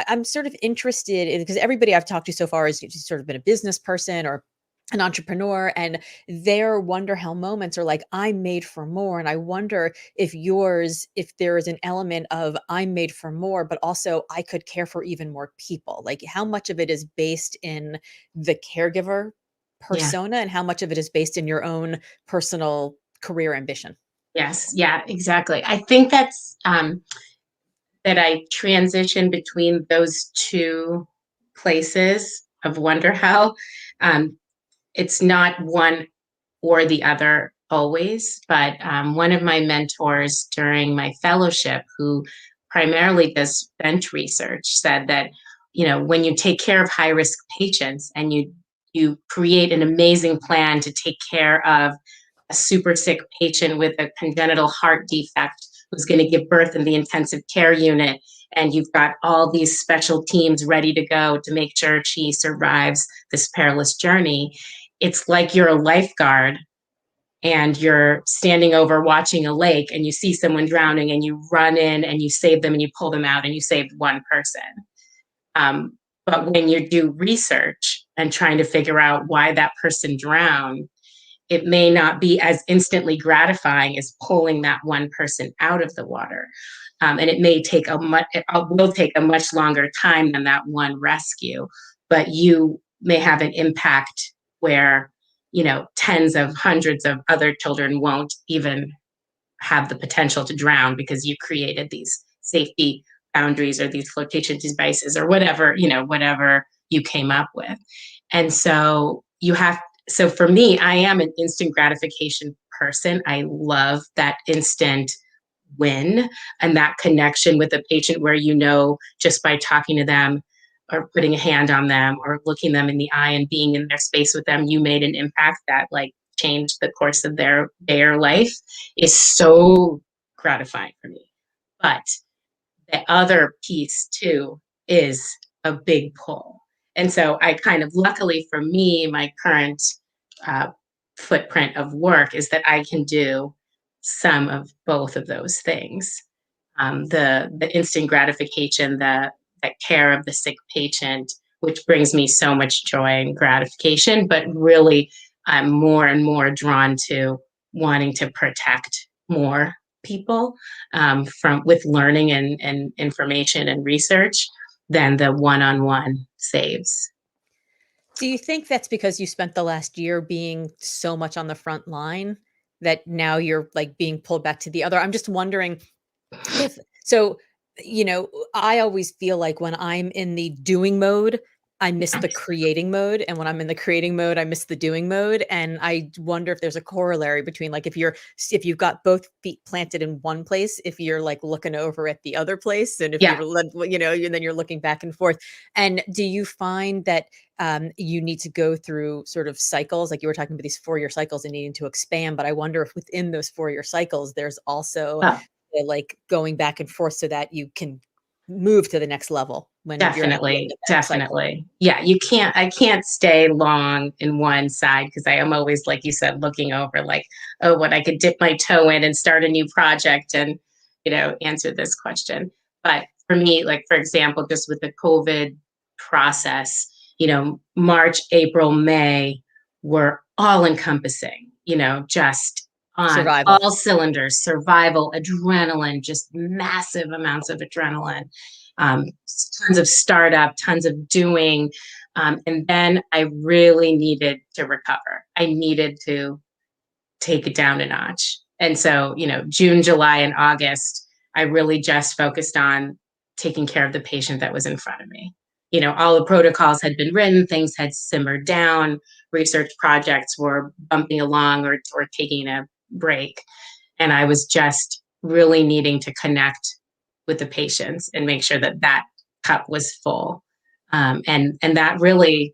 I'm sort of interested in, because everybody I've talked to so far has just sort of been a business person or an entrepreneur, and their wonder hell moments are like, I'm made for more. And I wonder if there is an element of I'm made for more, but also I could care for even more people. Like, how much of it is based in the caregiver Yeah. persona and how much of it is based in your own personal career ambition? Yes. Yeah, exactly. I think that I transition between those two places of wonder how. It's not one or the other always, but one of my mentors during my fellowship, who primarily does bench research, said that when you take care of high risk patients and you create an amazing plan to take care of a super sick patient with a congenital heart defect who's going to give birth in the intensive care unit, and you've got all these special teams ready to go to make sure she survives this perilous journey. It's like you're a lifeguard and you're standing over watching a lake and you see someone drowning and you run in and you save them and you pull them out and you saved one person. But when you do research and trying to figure out why that person drowned, it may not be as instantly gratifying as pulling that one person out of the water. And it will take a much longer time than that one rescue, but you may have an impact where, tens of hundreds of other children won't even have the potential to drown because you created these safety boundaries or these flotation devices or whatever you came up with. And so for me, I am an instant gratification person. I love that instant win, and that connection with a patient where, just by talking to them or putting a hand on them or looking them in the eye and being in their space with them, you made an impact that like changed the course of their life, is so gratifying for me. But the other piece too is a big pull. And so I kind of, luckily for me, my current uh, footprint of work is that I can do some of both of those things. The instant gratification, the care of the sick patient, which brings me so much joy and gratification, but really I'm more and more drawn to wanting to protect more people from with learning and information and research than the one-on-one saves. Do you think that's because you spent the last year being so much on the front line that now you're like being pulled back to the other? I'm just wondering if so, I always feel like when I'm in the doing mode, I miss the creating mode. And when I'm in the creating mode, I miss the doing mode. And I wonder if there's a corollary between like if you've got both feet planted in one place, if you're like looking over at the other place, and if Yeah. and then you're looking back and forth. And do you find that you need to go through sort of cycles, like you were talking about these 4-year cycles and needing to expand? But I wonder if within those 4-year cycles, there's also like going back and forth so that you can move to the next level when you're at the end of that cycle. Definitely. Yeah, I can't stay long in one side because I am always, like you said, looking over like, oh, what I could dip my toe in and start a new project and, answer this question. But for me, like, for example, just with the COVID process, March, April, May were all encompassing, just on Survival. all cylinders, survival, adrenaline, just massive amounts of adrenaline, tons of startup, tons of doing. And then I really needed to recover. I needed to take it down a notch. And so, June, July, and August, I really just focused on taking care of the patient that was in front of me. All the protocols had been written, things had simmered down, research projects were bumping along or taking a break. And I was just really needing to connect with the patients and make sure that that cup was full. And that really,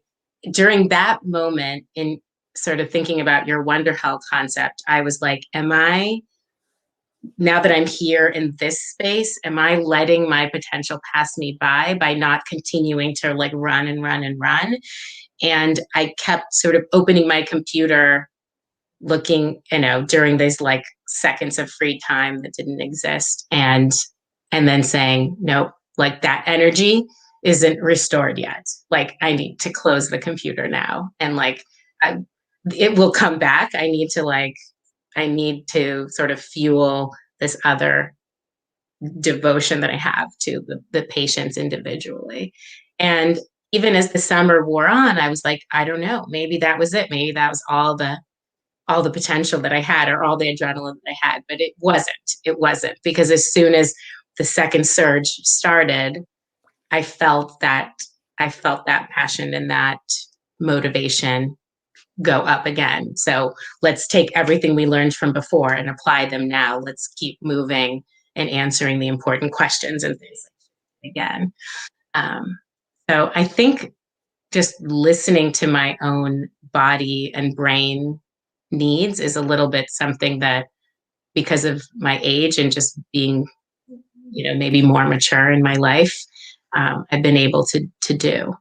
during that moment in sort of thinking about your Wonder Health concept, I was like, now that I'm here in this space, am I letting my potential pass me by not continuing to like run and run and run? And I kept sort of opening my computer, looking, during these like seconds of free time that didn't exist, and then saying, nope, like that energy isn't restored yet. Like I need to close the computer now, and like it will come back. I need to sort of fuel this other devotion that I have to the patients individually. And even as the summer wore on, I was like, I don't know, maybe that was it. Maybe that was all the potential that I had, or all the adrenaline that I had, but it wasn't, because as soon as the second surge started, I felt that passion and that motivation go up again. So let's take everything we learned from before and apply them now. Let's keep moving and answering the important questions and things again. So I think just listening to my own body and brain needs is a little bit something that, because of my age and just being, maybe more mature in my life, I've been able to do.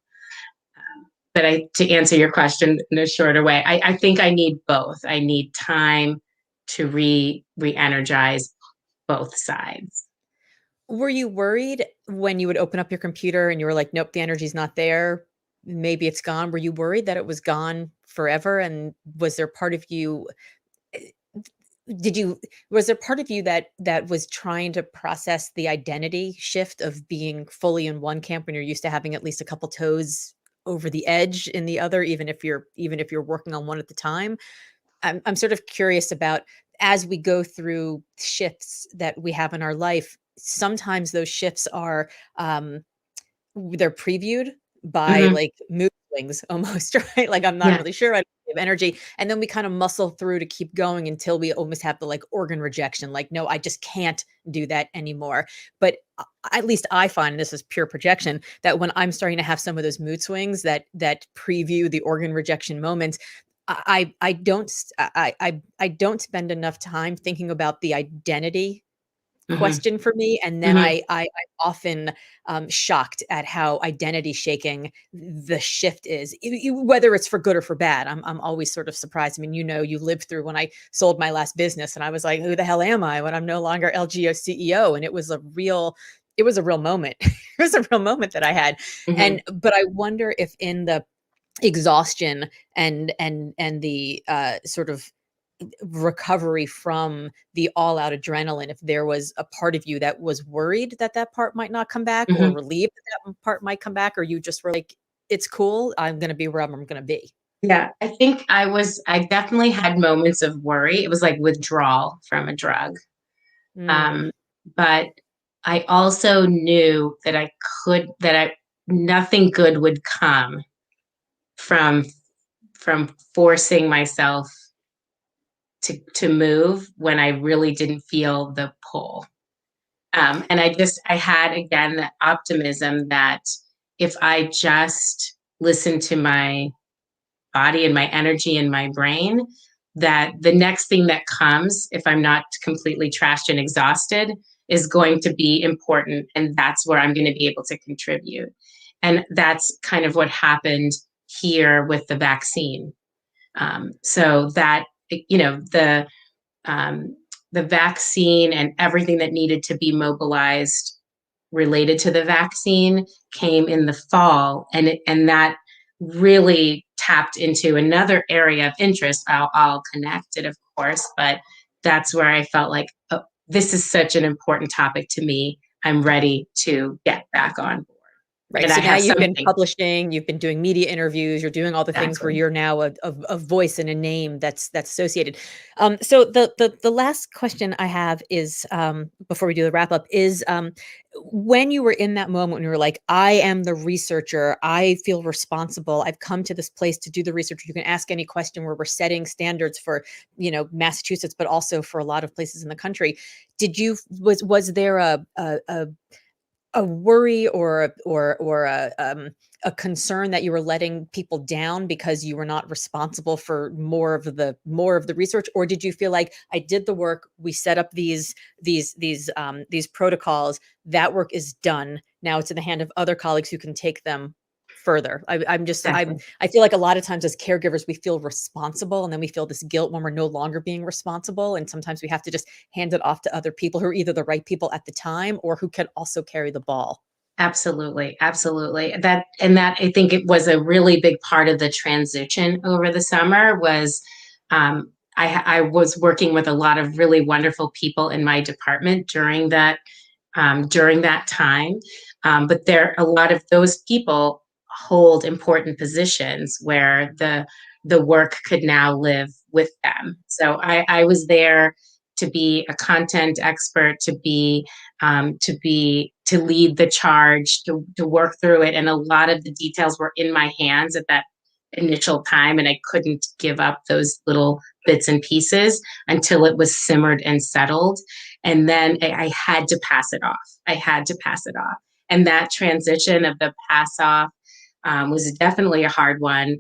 But to answer your question in a shorter way, I think I need both. I need time to re-energize both sides. Were you worried when you would open up your computer and you were like, nope, the energy's not there, maybe it's gone? Were you worried that it was gone forever? And was there part of you was there part of you that was trying to process the identity shift of being fully in one camp when you're used to having at least a couple toes over the edge in the other, even if you're working on one at the time? I'm sort of curious about, as we go through shifts that we have in our life, sometimes those shifts are they're previewed by like mood swings almost, right? Like I'm not Yeah. really sure. I don't energy. And then we kind of muscle through to keep going until we almost have the like organ rejection. Like, no, I just can't do that anymore. But at least I find, and this is pure projection, that when I'm starting to have some of those mood swings that preview the organ rejection moments, I don't spend enough time thinking about the identity Mm-hmm. question for me. And then Mm-hmm. I'm often shocked at how identity shaking the shift is, whether it's for good or for bad. I'm always sort of surprised. I mean, you lived through when I sold my last business and I was like, who the hell am I when I'm no longer LGO CEO? And it was a real moment. It was a real moment that I had. Mm-hmm. But I wonder if in the exhaustion and the sort of recovery from the all out adrenaline, if there was a part of you that was worried that that part might not come back, or Mm-hmm. relieved that that part might come back, or you just were like, it's cool, I'm going to be where I'm going to be. Yeah, I think I definitely had moments of worry. It was like withdrawal from a drug. Mm, Um, but I also knew that nothing good would come from forcing myself to move when I really didn't feel the pull. And I had again the optimism that if I just listened to my body and my energy and my brain, that the next thing that comes, if I'm not completely trashed and exhausted, is going to be important. And that's where I'm going to be able to contribute. And that's kind of what happened here with the vaccine. So that, you know, um, the vaccine and everything that needed to be mobilized related to the vaccine came in the fall, and that really tapped into another area of interest. I'll connect it, of course, but that's where I felt like, oh, this is such an important topic to me. I'm ready to get back on board, right. and I So now have you've been something. publishing, you've been doing media interviews, you're doing all the things where Exactly. you're now a voice and a name that's associated. So the last question I have is, before we do the wrap up, is when you were in that moment when you were like, I am the researcher, I feel responsible, I've come to this place to do the research. You can ask any question, where we're setting standards for, Massachusetts, but also for a lot of places in the country. Was there a worry or a concern that you were letting people down because you were not responsible for more of the research? Or did you feel like, I did the work, we set up these protocols, that work is done, now it's in the hand of other colleagues who can take them further? Exactly. I feel like a lot of times as caregivers, we feel responsible, and then we feel this guilt when we're no longer being responsible, and sometimes we have to just hand it off to other people who are either the right people at the time or who can also carry the ball. Absolutely, absolutely. That I think it was a really big part of the transition over the summer was I was working with a lot of really wonderful people in my department during that time. But there a lot of those people hold important positions where the work could now live with them. So I was there to be a content expert, to lead the charge, to work through it. And a lot of the details were in my hands at that initial time, and I couldn't give up those little bits and pieces until it was simmered and settled. And then I had to pass it off. I had to pass it off. And that transition of the pass off was definitely a hard one.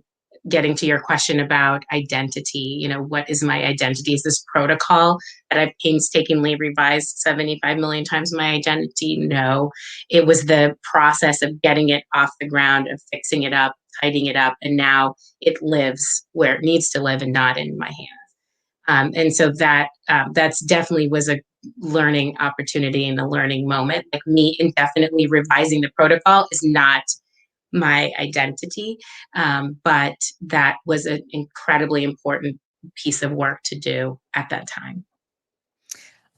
Getting to your question about identity, what is my identity? Is this protocol that I've painstakingly revised 75 million times my identity? No, it was the process of getting it off the ground, of fixing it up, tidying it up, and now it lives where it needs to live and not in my hands. And so that's definitely was a learning opportunity and a learning moment. Like, me indefinitely revising the protocol is not my identity, but that was an incredibly important piece of work to do at that time.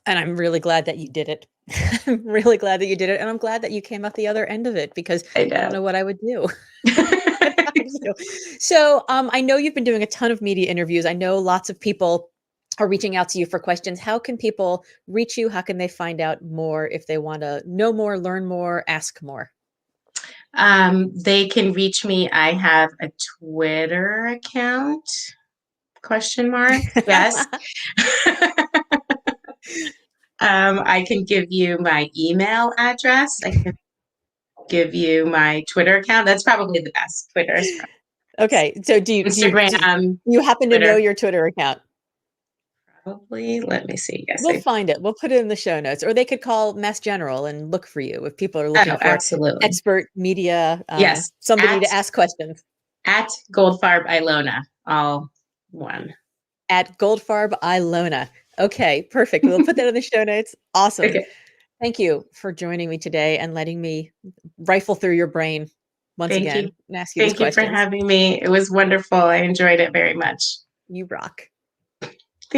And I'm really glad that you did it. I'm really glad that you did it. And I'm glad that you came out the other end of it, because I I don't know. know what I would do. I don't know what to do. So I know you've been doing a ton of media interviews. I know lots of people are reaching out to you for questions. How can people reach you? How can they find out more if they want to know more, learn more, ask more? They can reach me. I have a Twitter account. Question mark. Yes. I can give you my email address. I can give you my Twitter account. That's probably the best. Twitter is probably Okay. So do Instagram, you happen to know Twitter, your Twitter account? probably. Let me see. Yes, We'll I. find it. We'll put it in the show notes, or they could call Mass General and look for you if people are Oh, looking for absolutely. expert media, Yes. somebody to ask questions. At Goldfarb Ilona, all one. At Goldfarb Ilona. Okay, perfect. We'll put that in the show notes. Awesome. Okay. Thank you for joining me today and letting me rifle through your brain once Thank you. again and ask you these Thank you for questions. having me. It was wonderful. I enjoyed it very much. You rock.